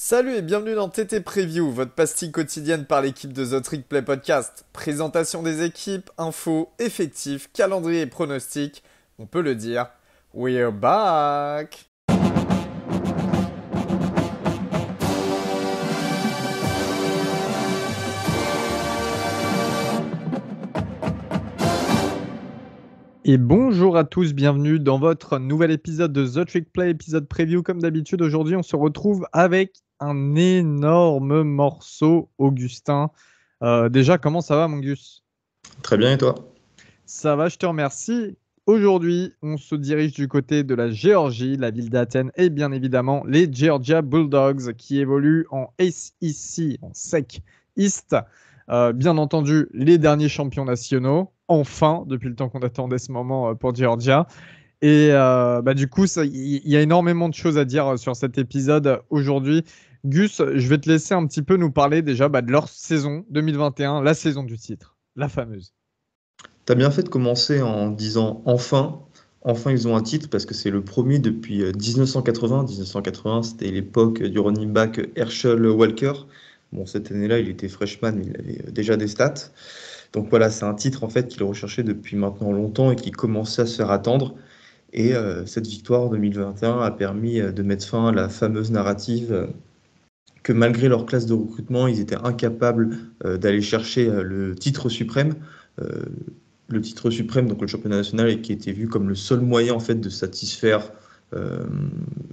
Salut et bienvenue dans TT Preview, votre pastille quotidienne par l'équipe de The Trick Play Podcast. Présentation des équipes, infos, effectifs, calendrier et pronostics. On peut le dire, we're back! Et bonjour à tous, bienvenue dans votre nouvel épisode de The Trick Play, épisode preview. Comme d'habitude, aujourd'hui, on se retrouve avec un énorme morceau, Augustin. Déjà, comment ça va, mon Gus? Très bien, et toi? Ça va, je te remercie. Aujourd'hui, on se dirige du côté de la Géorgie, la ville d'Athènes, et bien évidemment, les Georgia Bulldogs qui évoluent en SEC, en SEC East. Bien entendu, les derniers champions nationaux, enfin, depuis le temps qu'on attendait ce moment pour Georgia. Et du coup, il y a énormément de choses à dire sur cet épisode aujourd'hui. Gus, je vais te laisser un petit peu nous parler déjà de leur saison 2021, la saison du titre, la fameuse. T'as bien fait de commencer en disant enfin, enfin ils ont un titre parce que c'est le premier depuis 1980. 1980, c'était l'époque du running back Herschel Walker. Bon, cette année-là, il était freshman, mais il avait déjà des stats. Donc voilà, c'est un titre en fait qu'il recherchait depuis maintenant longtemps et qui commençait à se faire attendre. Et cette victoire en 2021 a permis de mettre fin à la fameuse narrative que malgré leur classe de recrutement, ils étaient incapables d'aller chercher le titre suprême. Euh, le titre suprême, donc le championnat national, et qui était vu comme le seul moyen en fait de satisfaire euh,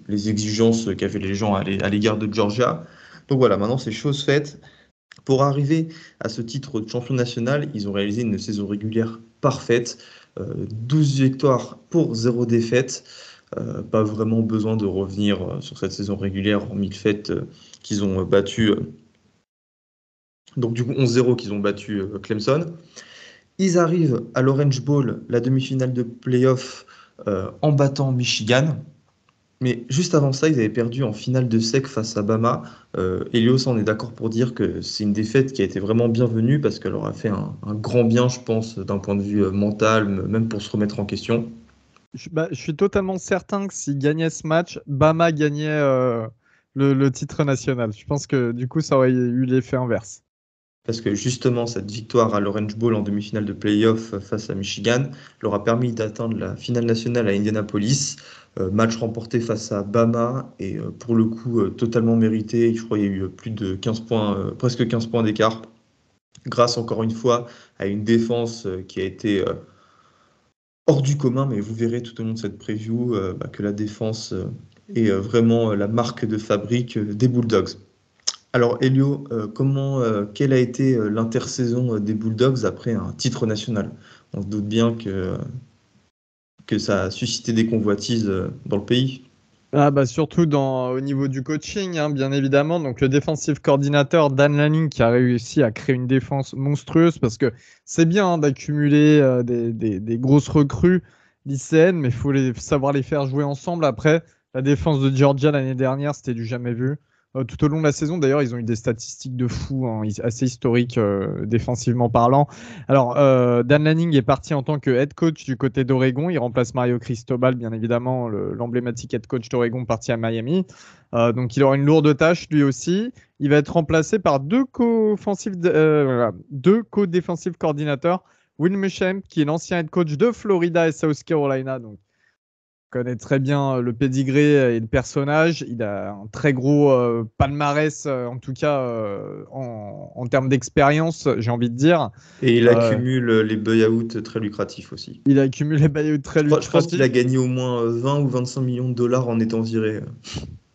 les exigences qu'avaient les gens à l'égard de Georgia. Donc voilà, maintenant c'est chose faite. Pour arriver à ce titre de champion national, ils ont réalisé une saison régulière parfaite, 12 victoires pour 0 défaite. Pas vraiment besoin de revenir sur cette saison régulière, hormis le fait qu'ils ont battu, donc du coup 11-0 qu'ils ont battu Clemson. Ils arrivent à l'Orange Bowl, la demi-finale de playoff, en battant Michigan. Mais juste avant ça, ils avaient perdu en finale de SEC face à Bama. Elios en est d'accord pour dire que c'est une défaite qui a été vraiment bienvenue parce qu'elle leur a fait un grand bien, je pense, d'un point de vue mental, même pour se remettre en question. Je suis totalement certain que s'ils gagnaient ce match, Bama gagnait le titre national. Je pense que du coup, ça aurait eu l'effet inverse. Parce que justement, cette victoire à l'Orange Bowl en demi-finale de playoff face à Michigan leur a permis d'atteindre la finale nationale à Indianapolis. Match remporté face à Bama et pour le coup totalement mérité. Je crois qu'il y a eu plus de 15 points, presque 15 points d'écart, grâce encore une fois à une défense qui a été hors du commun. Mais vous verrez tout au long de cette preview que la défense est vraiment la marque de fabrique des Bulldogs. Alors, Elio, quelle a été l'intersaison des Bulldogs après un titre national? On se doute bien que ça a suscité des convoitises dans le pays. Surtout au niveau du coaching, hein, bien évidemment. Donc, le defensive coordinateur Dan Lanning qui a réussi à créer une défense monstrueuse parce que c'est bien hein, d'accumuler des grosses recrues lycéennes, mais il faut savoir les faire jouer ensemble. Après, la défense de Georgia l'année dernière, c'était du jamais vu. Tout au long de la saison, d'ailleurs, ils ont eu des statistiques de fou, hein, assez historiques défensivement parlant. Alors, Dan Lanning est parti en tant que head coach du côté d'Oregon. Il remplace Mario Cristobal, bien évidemment, l'emblématique head coach d'Oregon parti à Miami. Donc, il aura une lourde tâche lui aussi. Il va être remplacé par deux co-défensifs coordinateurs. Will Muschamp, qui est l'ancien head coach de Florida et South Carolina. Donc, connaît très bien le pédigré et le personnage. Il a un très gros palmarès, en tout cas en termes d'expérience, j'ai envie de dire. Et il Euh, accumule les buy-out très lucratifs aussi. il a accumulé des buyouts très Je pense qu'il a lucratifs. gagné au moins 20 ou 25 millions de dollars en étant viré.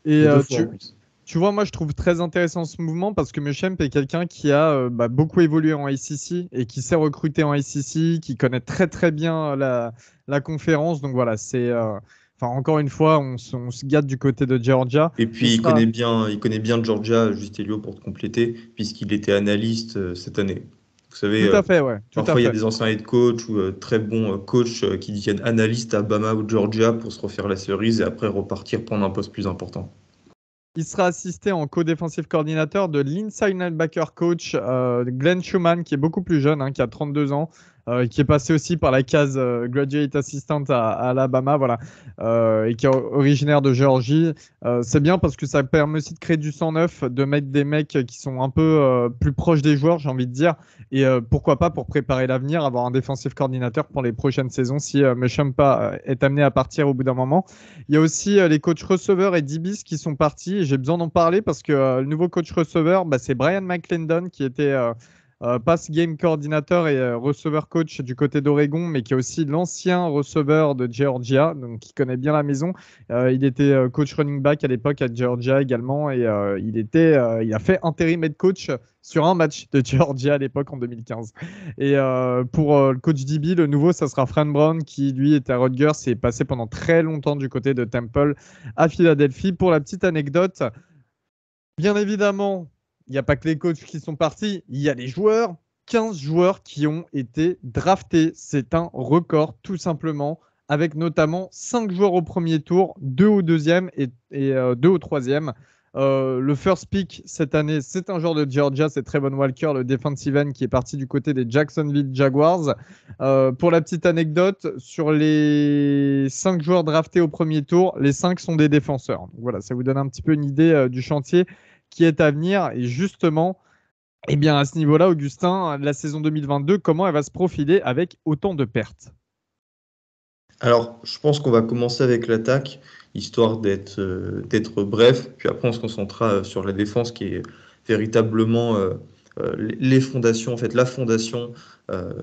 Et Et deux fois en plus. tu vois, moi, je trouve très intéressant ce mouvement parce que Muschamp est quelqu'un qui a beaucoup évolué en ACC et qui sait recruter en ACC, qui connaît très très bien la conférence. Donc voilà, encore une fois, on se gâte du côté de Georgia. Et Il puis sera il connaît bien Georgia, juste Elio pour te compléter, puisqu'il était analyste cette année. Vous savez, tout à fait, ouais, tout à parfois il y a fait. des anciens head coach ou très bons coachs qui deviennent analystes à Bama ou Georgia pour se refaire la cerise et après repartir prendre un poste plus important. Il sera assisté en co-défensif coordinateur de l'inside linebacker coach Glenn Schumann, qui est beaucoup plus jeune, hein, qui a 32 ans, qui est passé aussi par la case Graduate Assistant à Alabama, voilà, et qui est originaire de Géorgie. C'est bien parce que ça permet aussi de créer du sang neuf, de mettre des mecs qui sont un peu plus proches des joueurs, j'ai envie de dire, et pourquoi pas pour préparer l'avenir, avoir un défensif coordinateur pour les prochaines saisons si Meshempa est amené à partir au bout d'un moment. Il y a aussi les coachs receveurs et DBs qui sont partis, et j'ai besoin d'en parler parce que le nouveau coach receveur, c'est Brian McClendon qui était pass game coordinateur et receveur coach du côté d'Oregon, mais qui est aussi l'ancien receveur de Georgia, donc qui connaît bien la maison. Il était coach running back à l'époque à Georgia également, et il a fait intérim head coach sur un match de Georgia à l'époque en 2015. Et pour le coach DB, le nouveau, ça sera Fran Brown, qui lui était à Rutgers et est passé pendant très longtemps du côté de Temple à Philadelphie. Pour la petite anecdote, bien évidemment, il n'y a pas que les coachs qui sont partis, il y a les joueurs. 15 joueurs qui ont été draftés. C'est un record, tout simplement, avec notamment 5 joueurs au premier tour, 2 au deuxième et 2 au troisième. Le first pick cette année, c'est un joueur de Georgia, c'est Trevon Walker, le defensive end qui est parti du côté des Jacksonville Jaguars. Pour la petite anecdote, sur les 5 joueurs draftés au premier tour, les 5 sont des défenseurs. Donc voilà, ça vous donne un petit peu une idée du chantier qui est à venir. Et justement, eh bien, à ce niveau-là, Augustin, la saison 2022, comment elle va se profiler avec autant de pertes? Alors, je pense qu'on va commencer avec l'attaque, histoire d'être bref, puis après on se concentrera sur la défense qui est véritablement les fondations, en fait la fondation euh,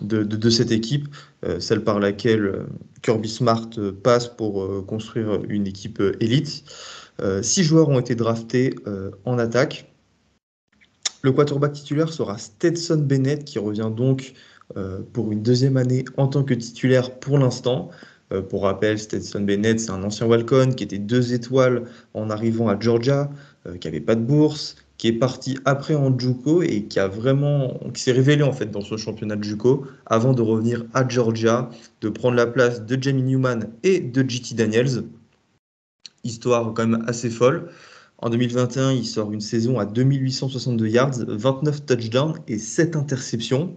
de cette équipe, celle par laquelle Kirby Smart passe pour construire une équipe élite. 6 joueurs ont été draftés en attaque. Le quarterback titulaire sera Stetson Bennett, qui revient donc pour une deuxième année en tant que titulaire pour l'instant. Pour rappel, Stetson Bennett, c'est un ancien Walcon qui était 2 étoiles en arrivant à Georgia, qui n'avait pas de bourse, qui est parti après en JUCO et qui s'est révélé en fait dans ce championnat de JUCO avant de revenir à Georgia, de prendre la place de Jamie Newman et de JT Daniels. Histoire quand même assez folle. En 2021, il sort une saison à 2862 yards, 29 touchdowns et 7 interceptions.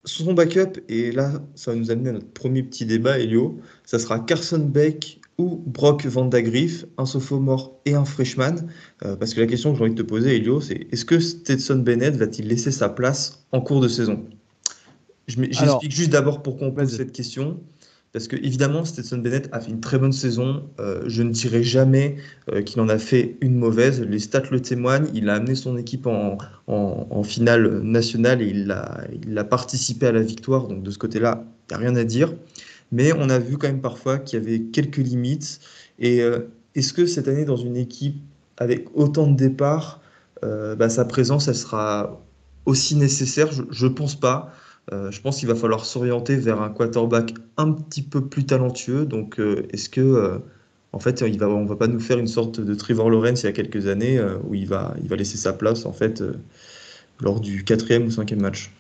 Son backup, et là, ça va nous amener à notre premier petit débat, Elio, ça sera Carson Beck ou Brock Vandagriff, un sophomore et un freshman. Parce que la question que j'ai envie de te poser, Elio, c'est est-ce que Stetson Bennett va-t-il laisser sa place en cours de saison? J'explique juste d'abord pourquoi on pose cette question. Parce que, évidemment, Stetson Bennett a fait une très bonne saison. Je ne dirais jamais qu'il en a fait une mauvaise. Les stats le témoignent. Il a amené son équipe en finale nationale et il a participé à la victoire. Donc, de ce côté-là, il n'y a rien à dire. Mais on a vu quand même parfois qu'il y avait quelques limites. Et est-ce que cette année, dans une équipe avec autant de départs, sa présence, elle sera aussi nécessaire? Je ne pense pas. Je pense qu'il va falloir s'orienter vers un quarterback un petit peu plus talentueux. Donc, est-ce que, en fait, on va pas nous faire une sorte de Trevor Lawrence il y a quelques années où il va laisser sa place en fait lors du 4e ou 5e match?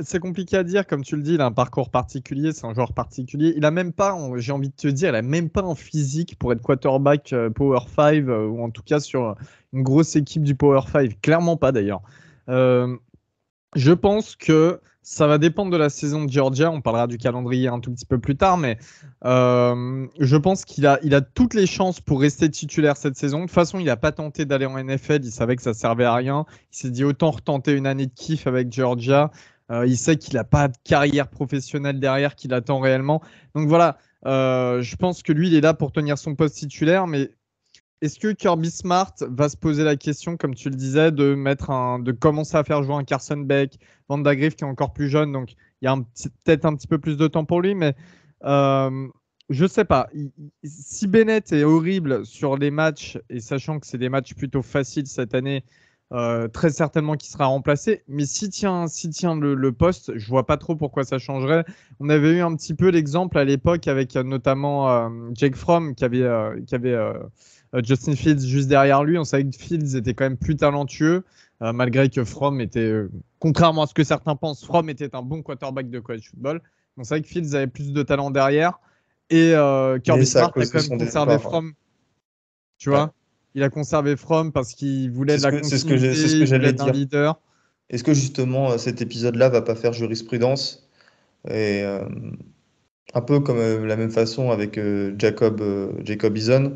C'est compliqué à dire, comme tu le dis, il a un parcours particulier, c'est un joueur particulier. Il a même pas, j'ai envie de te dire, il a même pas en physique pour être quarterback Power 5 ou en tout cas sur une grosse équipe du Power 5. Clairement pas d'ailleurs. Je pense que ça va dépendre de la saison de Georgia. On parlera du calendrier un tout petit peu plus tard, mais je pense qu'il a toutes les chances pour rester titulaire cette saison. De toute façon, il n'a pas tenté d'aller en NFL. Il savait que ça servait à rien. Il s'est dit autant retenter une année de kiff avec Georgia. Il sait qu'il n'a pas de carrière professionnelle derrière qui l'attend réellement. Donc voilà, je pense que lui, il est là pour tenir son poste titulaire, mais est-ce que Kirby Smart va se poser la question, comme tu le disais, de commencer à faire jouer un Carson Beck, Vandagriff qui est encore plus jeune, donc il y a peut-être un petit peu plus de temps pour lui, mais je sais pas. Si Bennett est horrible sur les matchs, et sachant que c'est des matchs plutôt faciles cette année, très certainement qu'il sera remplacé. Mais s'il tient le poste, je vois pas trop pourquoi ça changerait. On avait eu un petit peu l'exemple à l'époque avec notamment Jake Fromm qui avait Justin Fields juste derrière lui. On savait que Fields était quand même plus talentueux, malgré que Fromm était, contrairement à ce que certains pensent, Fromm était un bon quarterback de college football. On savait que Fields avait plus de talent derrière. Et Kirby Smart a quand même conservé Fromm. Tu vois, il a conservé Fromm parce qu'il voulait de la continuité, il voulait être un leader. Est-ce que justement cet épisode-là va pas faire jurisprudence et un peu comme la même façon avec Jacob Eason,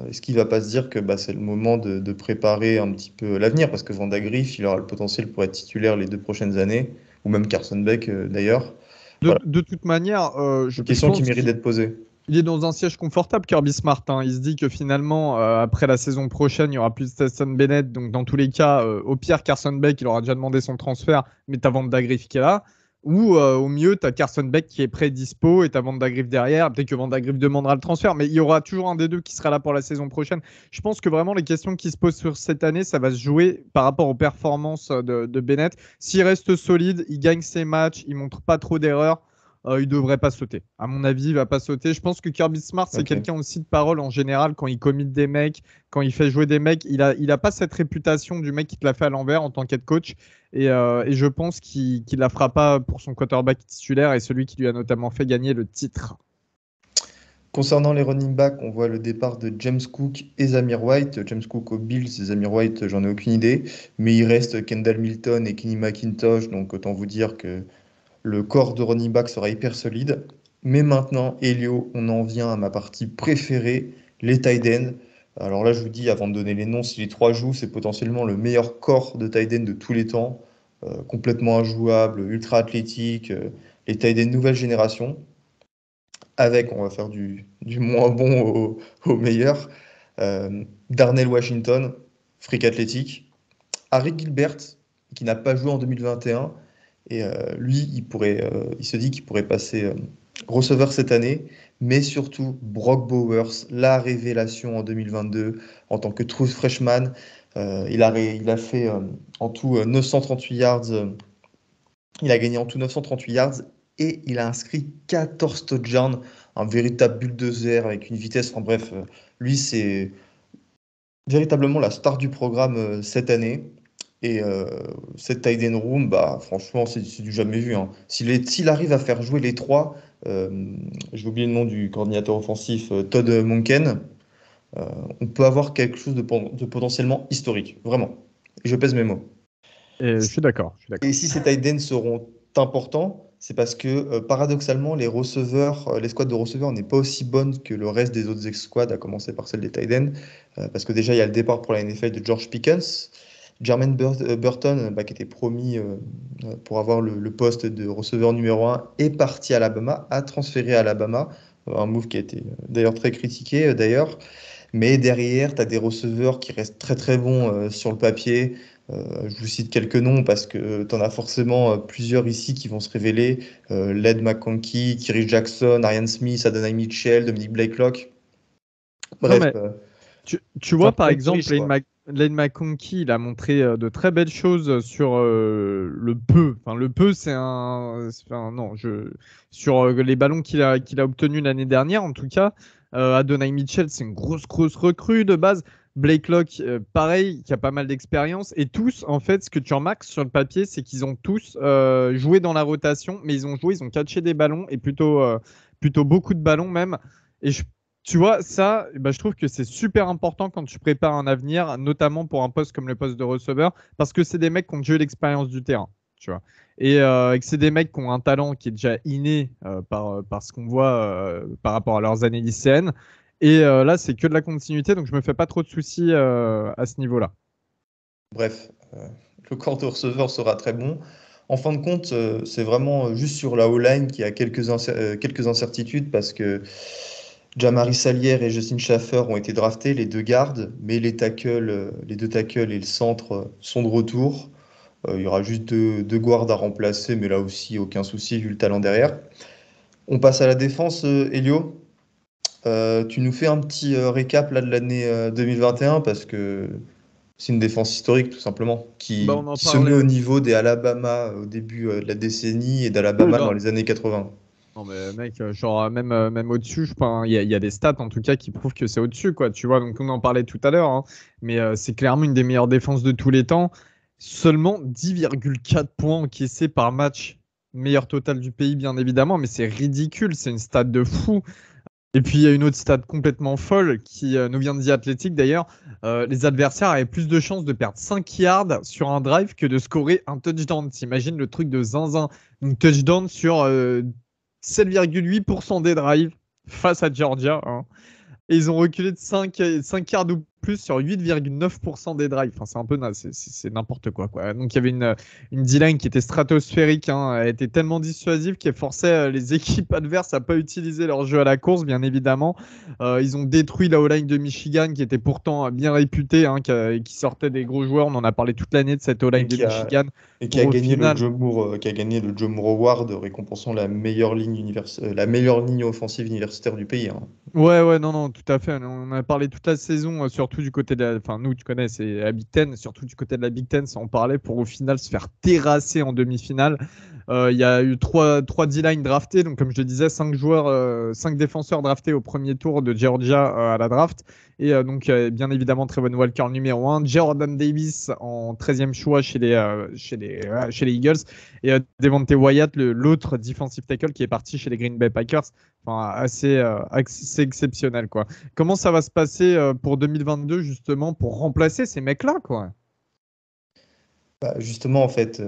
est-ce qu'il va pas se dire que bah, c'est le moment de préparer un petit peu l'avenir parce que Van de Graaff, il aura le potentiel pour être titulaire les 2 prochaines années, ou même Carson Beck d'ailleurs. Voilà, De toute manière, une je question qui pense mérite qu'il d'être posée. il est dans un siège confortable, Kirby Smart, hein. Il se dit que finalement, après la saison prochaine, il n'y aura plus de Stetson Bennett. Donc, dans tous les cas, au pire, Carson Beck, il aura déjà demandé son transfert, mais t'as Vanda Griff qui est là. Ou au mieux, t'as Carson Beck qui est prêt, dispo, et t'as Vanda Griff derrière. Peut-être que Vanda Griff demandera le transfert, mais il y aura toujours un des deux qui sera là pour la saison prochaine. Je pense que vraiment, les questions qui se posent sur cette année, ça va se jouer par rapport aux performances de Bennett. S'il reste solide, il gagne ses matchs, il montre pas trop d'erreurs, il devrait pas sauter. À mon avis, il va pas sauter. Je pense que Kirby Smart, c'est Ok. quelqu'un aussi de parole en général. Quand il commit des mecs, quand il fait jouer des mecs, il a pas cette réputation du mec qui te l'a fait à l'envers en tant qu'head coach. Et je pense qu'il la fera pas pour son quarterback titulaire et celui qui lui a notamment fait gagner le titre. Concernant les running backs, on voit le départ de James Cook et Zamir White. James Cook aux Bills et Zamir White, j'en ai aucune idée. Mais il reste Kendall Milton et Kenny McIntosh, donc autant vous dire que le corps de running back sera hyper solide. Mais maintenant, Elio, on en vient à ma partie préférée, les tight ends. Alors là, je vous dis, avant de donner les noms, si les trois jouent, c'est potentiellement le meilleur corps de tight end de tous les temps. Complètement injouable, ultra athlétique, les tight ends nouvelle génération. Avec, on va faire du moins bon au meilleur, Darnell Washington, fric athlétique. Harry Gilbert, qui n'a pas joué en 2021. Et lui, il se dit qu'il pourrait passer receveur cette année, mais surtout Brock Bowers, la révélation en 2022 en tant que true freshman. Il a fait en tout 938 yards. Il a gagné en tout 938 yards et il a inscrit 14 touchdowns, un véritable bulldozer avec une vitesse. En bref, lui, c'est véritablement la star du programme cette année. Et cette tight end room, bah, franchement, c'est du jamais vu, hein. S'il arrive à faire jouer les trois, j'ai oublié le nom du coordinateur offensif, Todd Monken, euh, on peut avoir quelque chose de potentiellement historique, vraiment. Et je pèse mes mots. Et je suis d'accord, je suis Et d'accord. si ces tight ends seront importants, c'est parce que paradoxalement, les receveurs, les squads de receveurs n'est pas aussi bonne que le reste des autres ex-squads, à commencer par celle des tight ends. Parce que déjà, il y a le départ pour la NFL de George Pickens. Jermaine Burton, bah, qui était promis pour avoir le poste de receveur numéro un, est parti à Alabama, a transféré à Alabama. Un move qui a été d'ailleurs très critiqué d'ailleurs. Mais derrière, tu as des receveurs qui restent très très bons sur le papier. Je vous cite quelques noms parce que tu en as forcément plusieurs ici qui vont se révéler. Led McConkey, Kerry Jackson, Arian Smith, Adonai Mitchell, Dominic Blakelock. Non, Bref, mais tu c'est un vois, par programme qui est exemple, riche, quoi. Lane McConkey, il a montré de très belles choses sur le peu. Enfin, le peu, enfin, non, sur les ballons qu'il a obtenus l'année dernière, en tout cas. Adonai Mitchell, c'est une grosse recrue de base. Blake Locke, pareil, qui a pas mal d'expérience. Et tous, en fait, ce que tu remarques sur le papier, c'est qu'ils ont tous joué dans la rotation, mais ils ont catché des ballons et plutôt beaucoup de ballons même. Et tu vois, ça, bah, je trouve que c'est super important quand tu prépares un avenir, notamment pour un poste comme le poste de receveur, parce que c'est des mecs qui ont déjà eu l'expérience du terrain, tu vois. Et que c'est des mecs qui ont un talent qui est déjà inné par ce qu'on voit par rapport à leurs années lycéennes. Et là, c'est que de la continuité, donc je me fais pas trop de soucis à ce niveau-là. Bref, le corps de receveur sera très bon. En fin de compte, c'est vraiment juste sur la O-line qu'il y a quelques incertitudes parce que Jamari Salière et Justin Schaffer ont été draftés, les deux gardes, mais les deux tackles et le centre sont de retour. Il y aura juste deux guards à remplacer, mais là aussi, aucun souci vu le talent derrière. On passe à la défense, Elio. Tu nous fais un petit récap là, de l'année 2021 parce que c'est une défense historique tout simplement Bah, on en qui se met parlait. au niveau des Alabama au début de la décennie et d'Alabama dans Oula. les années 80. Non mais mec, genre même au-dessus, je pense, il y a des stats en tout cas qui prouvent que c'est au-dessus, quoi. Tu vois, donc on en parlait tout à l'heure, hein, mais c'est clairement une des meilleures défenses de tous les temps. Seulement 10,4 points encaissés par match, meilleur total du pays bien évidemment, mais c'est ridicule, c'est une stat de fou. Et puis, il y a une autre stat complètement folle qui nous vient de The Athletic d'ailleurs. Les adversaires avaient plus de chances de perdre 5 yards sur un drive que de scorer un touchdown. T'imagines le truc de zinzin. Donc, touchdown sur 7,8% des drives face à Georgia, hein. Et ils ont reculé de 5 yards ou plus sur 8,9% des drives. Enfin, c'est un peu c'est n'importe quoi, quoi. Donc il y avait une D-line qui était stratosphérique, hein. Elle était tellement dissuasive qu'elle forçait les équipes adverses à pas utiliser leur jeu à la course, bien évidemment. Ils ont détruit la O-line de Michigan qui était pourtant bien réputée, hein, qui sortait des gros joueurs. On en a parlé toute l'année de cette O-line Et de qui a, Michigan. et qui Pour a au gagné le final, Joe Moore, qui a gagné le Joe Moore Award, récompensant la meilleure la meilleure ligne offensive universitaire du pays, hein. ouais, ouais, non, non, tout à fait. On a parlé toute la saison, surtout du côté de la. Enfin, nous, tu connais, c'est la Big Ten, surtout du côté de la Big Ten, ça en parlait pour au final se faire terrasser en demi-finale. Il y a eu trois D-line draftés, donc comme je le disais, 5 défenseurs draftés au premier tour de Georgia à la draft. Et donc, bien évidemment, Trevon Walker numéro 1, Jordan Davis en 13e choix chez les Eagles, et Devontae Wyatt, l'autre defensive tackle qui est parti chez les Green Bay Packers. Enfin, assez exceptionnel, quoi. Comment ça va se passer pour 2022, justement, pour remplacer ces mecs-là, quoi? Bah, justement, en fait,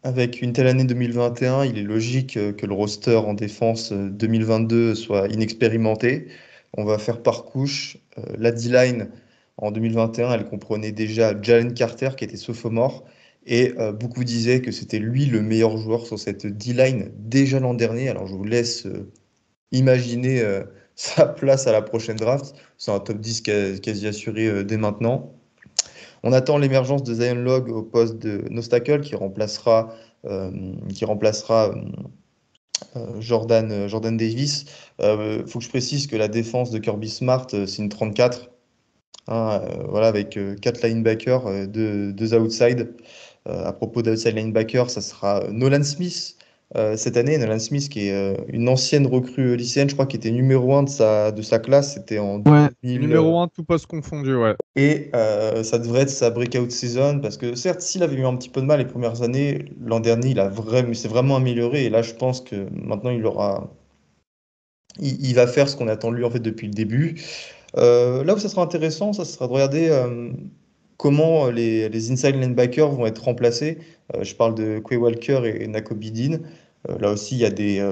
avec une telle année 2021, il est logique que le roster en défense 2022 soit inexpérimenté. On va faire par couche. La D-line en 2021, elle comprenait déjà Jalen Carter qui était sophomore et beaucoup disaient que c'était lui le meilleur joueur sur cette D-line déjà l'an dernier. Alors je vous laisse imaginer sa place à la prochaine draft. C'est un top 10 quasi assuré dès maintenant. On attend l'émergence de Zion Log au poste de Nostacle euh, qui remplacera Jordan Davis. Faut que je précise que la défense de Kirby Smart, c'est une 34, hein, voilà, avec 4 linebackers, 2 outside. À propos d'outside linebacker, ça sera Nolan Smith cette année. Nolan Smith, qui est une ancienne recrue lycéenne, je crois, qui était numéro 1 de sa classe. C'était en Ouais, 2000. numéro 1, tout poste confondu, ouais. Et ça devrait être sa breakout season parce que certes, s'il avait eu un petit peu de mal les premières années, l'an dernier, s'est vraiment amélioré. Et là, je pense que maintenant, il va faire ce qu'on attend de lui en fait depuis le début. Là où ça sera intéressant, ça sera de regarder comment les inside linebackers vont être remplacés. Je parle de Quay Walker et Nakobe Dean. Là aussi, il y a des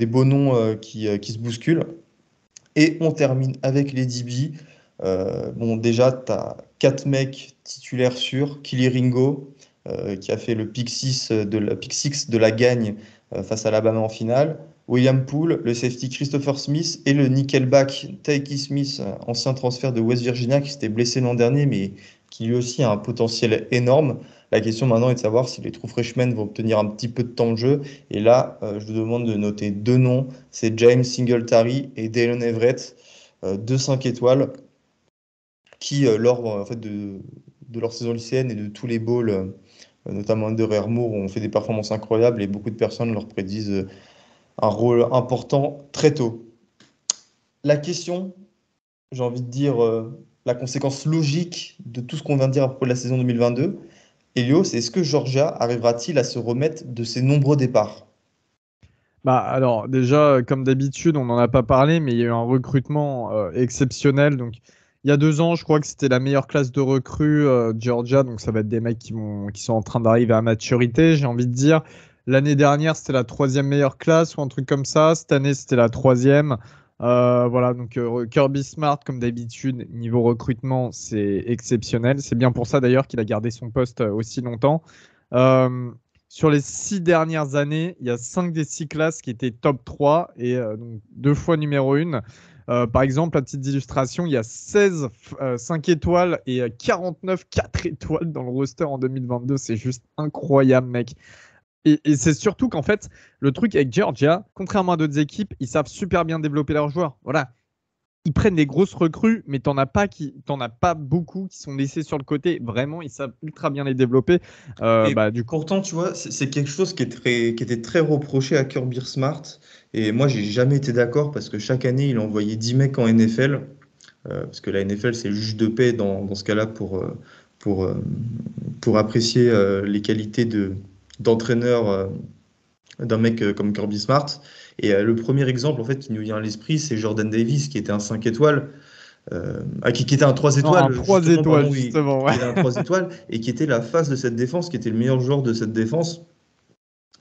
beaux noms qui se bousculent. Et on termine avec les DB. Bon, déjà, tu as 4 mecs titulaires sûrs. Killy Ringo, qui a fait le pick 6 de la gagne face à Alabama en finale. William Poole, le safety Christopher Smith et le nickelback Tyke Smith, ancien transfert de West Virginia, qui s'était blessé l'an dernier, mais qui lui aussi a un potentiel énorme. La question maintenant est de savoir si les true freshmen vont obtenir un petit peu de temps de jeu. Et là, je vous demande de noter 2 noms. C'est James Singletary et Dallin Everett, 5 étoiles, qui, lors en fait, de leur saison lycéenne et de tous les bowls, notamment de Rare Moore, ont fait des performances incroyables et beaucoup de personnes leur prédisent un rôle important très tôt. La question, j'ai envie de dire, la conséquence logique de tout ce qu'on vient de dire à propos de la saison 2022, Elio, c'est est-ce que Georgia arrivera-t-il à se remettre de ses nombreux départs? Bah, alors, déjà, comme d'habitude, on n'en a pas parlé, mais il y a eu un recrutement exceptionnel. Donc, il y a 2 ans, je crois que c'était la meilleure classe de recrues Georgia. Donc, ça va être des mecs qui sont en train d'arriver à maturité, j'ai envie de dire. L'année dernière, c'était la troisième meilleure classe ou un truc comme ça. Cette année, c'était la troisième. Voilà, donc Kirby Smart, comme d'habitude, niveau recrutement, c'est exceptionnel. C'est bien pour ça d'ailleurs qu'il a gardé son poste aussi longtemps. Euh, sur les 6 dernières années, il y a 5 des 6 classes qui étaient top 3 et donc 2 fois numéro 1. Par exemple, à titre d'illustration, il y a 16 5 étoiles et 49 4 étoiles dans le roster en 2022. C'est juste incroyable, mec. Et c'est surtout qu'en fait, le truc avec Georgia, contrairement à d'autres équipes, ils savent super bien développer leurs joueurs. Voilà, ils prennent des grosses recrues, mais t'en as pas beaucoup qui sont laissés sur le côté. Vraiment, ils savent ultra bien les développer. Et Bah, du coup, pourtant, tu vois, c'est quelque chose qui était très reproché à Kirby Smart. Et moi, j'ai jamais été d'accord parce que chaque année, il envoyait 10 mecs en NFL. Parce que la NFL, c'est le juge de paix dans ce cas-là pour, euh, pour apprécier les qualités d'entraîneur d'un mec comme Kirby Smart. Et le premier exemple en fait qui nous vient à l'esprit, c'est Jordan Davis, qui était un 5 étoiles, qui était un 3 Non, un étoiles, 3 justement, étoiles, pardon, oui, justement. qui Ouais. était un 3 étoiles, et qui était la face de cette défense, qui était le meilleur joueur de cette défense.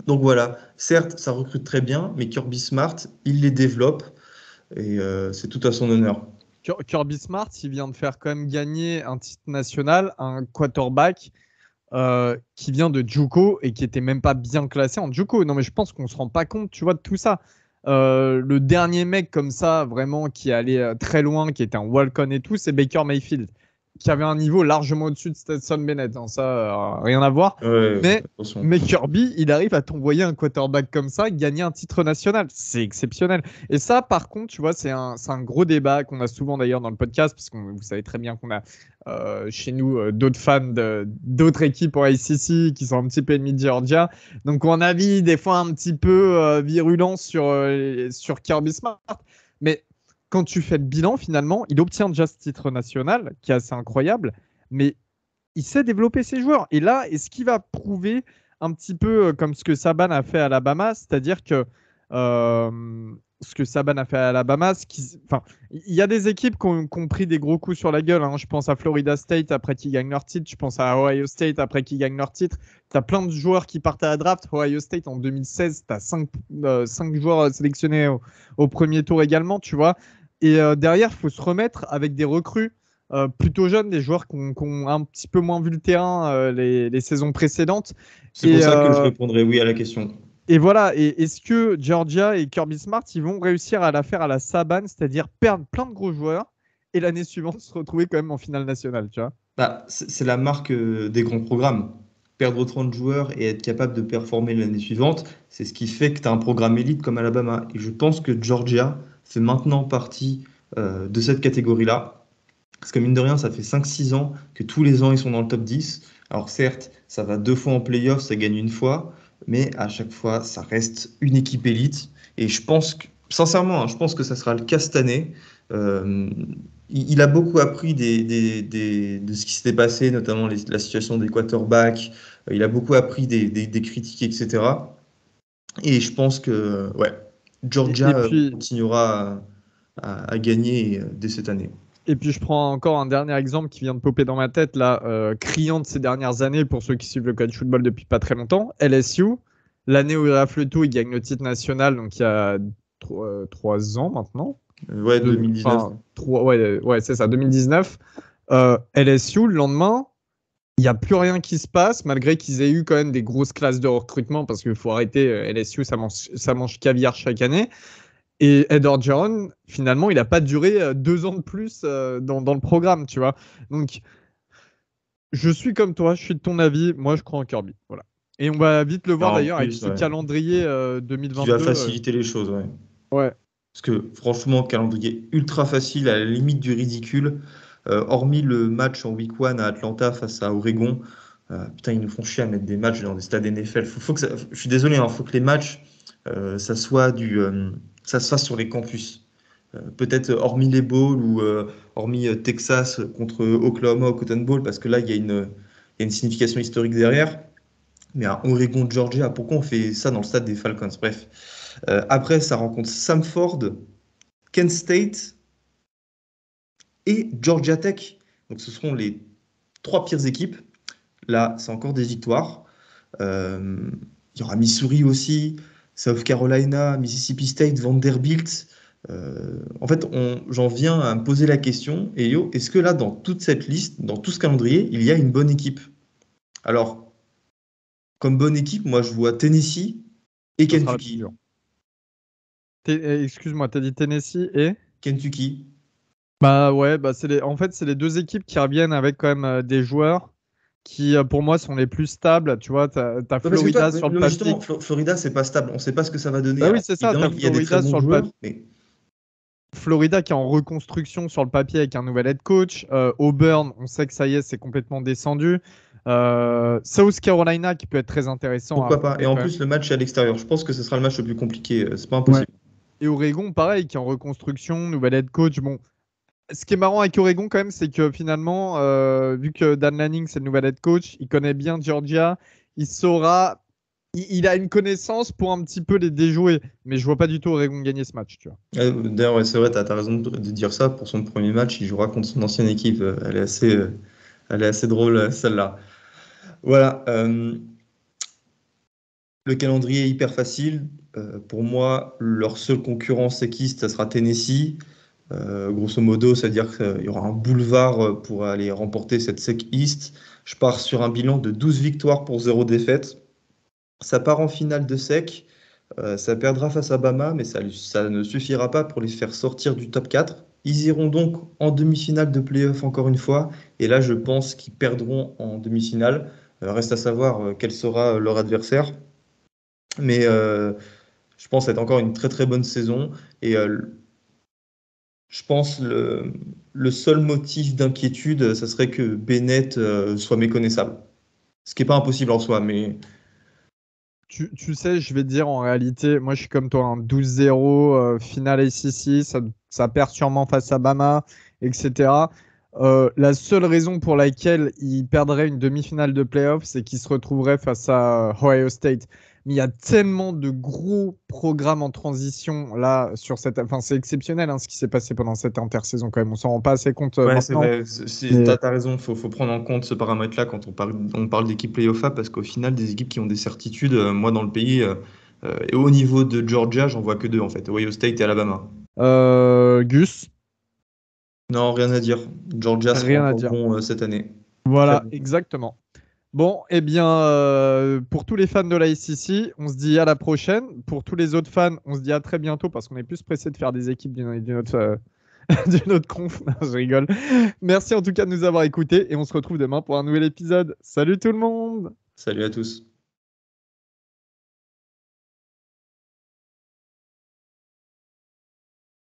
Donc voilà, certes, ça recrute très bien, mais Kirby Smart, il les développe, et c'est tout à son honneur. Kirby Smart, il vient de faire quand même gagner un titre national, un quarterback qui vient de JUCO et qui était même pas bien classé en JUCO. Non, mais je pense qu'on se rend pas compte, tu vois, de tout ça. Le dernier mec comme ça, vraiment, qui est allé très loin, qui était un walk-on et tout, c'est Baker Mayfield, qui avait un niveau largement au-dessus de Stetson Bennett. Hein, ça, rien à voir. Ouais, Mais, attention. mais Kirby, il arrive à t'envoyer un quarterback comme ça, gagner un titre national. C'est exceptionnel. Et ça, par contre, tu vois, c'est un gros débat qu'on a souvent d'ailleurs dans le podcast, parce que vous savez très bien qu'on a chez nous d'autres fans d'autres équipes en ACC qui sont un petit peu ennemis de Georgia. Donc, on a avis des fois un petit peu virulent sur Kirby Smart. Mais quand tu fais le bilan, finalement, il obtient déjà ce titre national, qui est assez incroyable. Mais il sait développer ses joueurs. Et là, est-ce qu'il va prouver un petit peu comme ce que Saban a fait à Alabama, c'est-à-dire que ce que Saban a fait à Alabama, enfin, il y a des équipes qui ont pris des gros coups sur la gueule. Hein. Je pense à Florida State après qu'ils gagnent leur titre. Je pense à Ohio State après qu'ils gagnent leur titre. Tu as plein de joueurs qui partent à la draft. Ohio State en 2016, tu as 5 joueurs sélectionnés au premier tour également, tu vois. Et derrière, il faut se remettre avec des recrues plutôt jeunes, des joueurs qui ont un petit peu moins vu le terrain les saisons précédentes. C'est pour Et, ça que je répondrai oui à la question. et voilà, et est-ce que Georgia et Kirby Smart, ils vont réussir à la faire à la Saban, c'est-à-dire perdre plein de gros joueurs et l'année suivante se retrouver quand même en finale nationale, tu vois? Bah, c'est la marque des grands programmes. Perdre 30 joueurs et être capable de performer l'année suivante, c'est ce qui fait que tu as un programme élite comme Alabama. Et je pense que Georgia fait maintenant partie de cette catégorie-là. Parce que mine de rien, ça fait 5-6 ans que tous les ans, ils sont dans le top 10. Alors certes, ça va 2 fois en playoff, ça gagne une fois, mais à chaque fois, ça reste une équipe élite. Et je pense que, sincèrement, hein, je pense que ça sera le cas cette année. Euh, il a beaucoup appris de ce qui s'était passé, notamment la situation des quarterbacks. Il a beaucoup appris des critiques, etc. Et je pense que ouais, Et Georgia puis, continuera à gagner dès cette année. et puis, je prends encore un dernier exemple qui vient de popper dans ma tête, là, criant de ces dernières années, pour ceux qui suivent le college football depuis pas très longtemps. LSU, l'année où il rafle tout, il gagne le titre national, donc il y a 3 ans maintenant. Ouais, 2019. Enfin, ouais, c'est ça, 2019. LSU, le lendemain, il n'y a plus rien qui se passe, malgré qu'ils aient eu quand même des grosses classes de recrutement, parce qu'il faut arrêter, LSU, ça mange caviar chaque année. Et Ed Orgeron, finalement, il n'a pas duré 2 ans de plus dans le programme, tu vois. Donc, je suis comme toi, je suis de ton avis. Moi, je crois en Kirby. Voilà. Et on va vite le voir En d'ailleurs avec plus, ce ouais, calendrier qui va 2022. faciliter les choses, ouais. Ouais. Parce que franchement, calendrier ultra facile, à la limite du ridicule. Hormis le match en week 1 à Atlanta face à Oregon, putain, ils nous font chier à mettre des matchs dans des stades NFL. Je suis désolé, il faut que les matchs, ça se fasse sur les campus. Peut-être hormis les bowls ou hormis Texas contre Oklahoma au Cotton Bowl, parce que là, il y a une signification historique derrière. Mais à Oregon, Georgia, pourquoi on fait ça dans le stade des Falcons? Bref. Après, ça rencontre Samford, Kent State et Georgia Tech. Donc ce seront les 3 pires équipes. Là, c'est encore des victoires. Il y aura Missouri aussi, South Carolina, Mississippi State, Vanderbilt. En fait, j'en viens à me poser la question, et yo, est-ce que là, dans toute cette liste, dans tout ce calendrier, il y a une bonne équipe? Alors, comme bonne équipe, moi, je vois Tennessee et Ça sera la plus Kentucky. dure. Excuse-moi, t'as dit Tennessee et? Kentucky. Bah ouais, bah en fait, c'est les deux équipes qui reviennent avec quand même des joueurs qui, pour moi, sont les plus stables. Tu vois, t'as Ouais, parce que toi, Florida sur le mais justement, papier. Florida, c'est pas stable. On ne sait pas ce que ça va donner. Bah oui, Alors, c'est ça, évidemment, t'as il y a des très Florida bons sur le joueurs, papier. mais Florida qui est en reconstruction sur le papier avec un nouvel head coach. Auburn, on sait que ça y est, c'est complètement descendu. South Carolina qui peut être très intéressant à pourquoi pas? Et affronter en quand même. plus, le match est à l'extérieur. Je pense que ce sera le match le plus compliqué. C'est pas Ouais. impossible. Et Oregon, pareil, qui est en reconstruction, nouvel head coach. Bon, ce qui est marrant avec Oregon quand même, c'est que finalement, vu que Dan Lanning c'est le nouvel head coach, il connaît bien Georgia, il saura il a une connaissance pour un petit peu les déjouer, mais je vois pas du tout Oregon gagner ce match, tu vois. D'ailleurs, ouais, c'est vrai, tu as raison de dire ça. Pour son premier match, il jouera contre son ancienne équipe. Elle est assez drôle, celle-là. Voilà. Le calendrier est hyper facile. Pour moi, leur seule concurrence équiste, ça sera Tennessee. Grosso modo, c'est-à-dire qu'il y aura un boulevard pour aller remporter cette SEC East. Je pars sur un bilan de 12 victoires pour 0 défaite. Ça part en finale de SEC. Ça perdra face à Bama, mais ça ne suffira pas pour les faire sortir du top 4. Ils iront donc en demi-finale de playoff encore une fois. Et là, je pense qu'ils perdront en demi-finale. Reste à savoir quel sera leur adversaire. Mais je pense être encore une très très bonne saison. Et je pense le seul motif d'inquiétude, ça serait que Bennett soit méconnaissable. Ce qui n'est pas impossible en soi, mais Tu sais, je vais te dire en réalité, moi je suis comme toi, un 12-0, finale ACC, ça perd sûrement face à Bama, etc. La seule raison pour laquelle il perdrait une demi-finale de playoff, c'est qu'il se retrouverait face à Ohio State. Mais il y a tellement de gros programmes en transition là sur cette. Enfin, c'est exceptionnel ce qui s'est passé pendant cette intersaison quand même. On s'en rend pas assez compte ouais, c'est maintenant. vrai. Mais Tu as raison, faut prendre en compte ce paramètre-là quand on parle d'équipe playoff, parce qu'au final, des équipes qui ont des certitudes, moi dans le pays, et au niveau de Georgia, j'en vois que deux en fait, Ohio State et Alabama. Gus, Non, rien à dire. Georgia sera rien à encore dire. bon cette année. Très Voilà, bon. exactement. Bon, eh bien, pour tous les fans de la SEC, on se dit à la prochaine. Pour tous les autres fans, on se dit à très bientôt parce qu'on est plus pressé de faire des équipes d'une autre, d'une autre conf. Non, je rigole. Merci en tout cas de nous avoir écoutés et on se retrouve demain pour un nouvel épisode. Salut tout le monde! Salut à tous.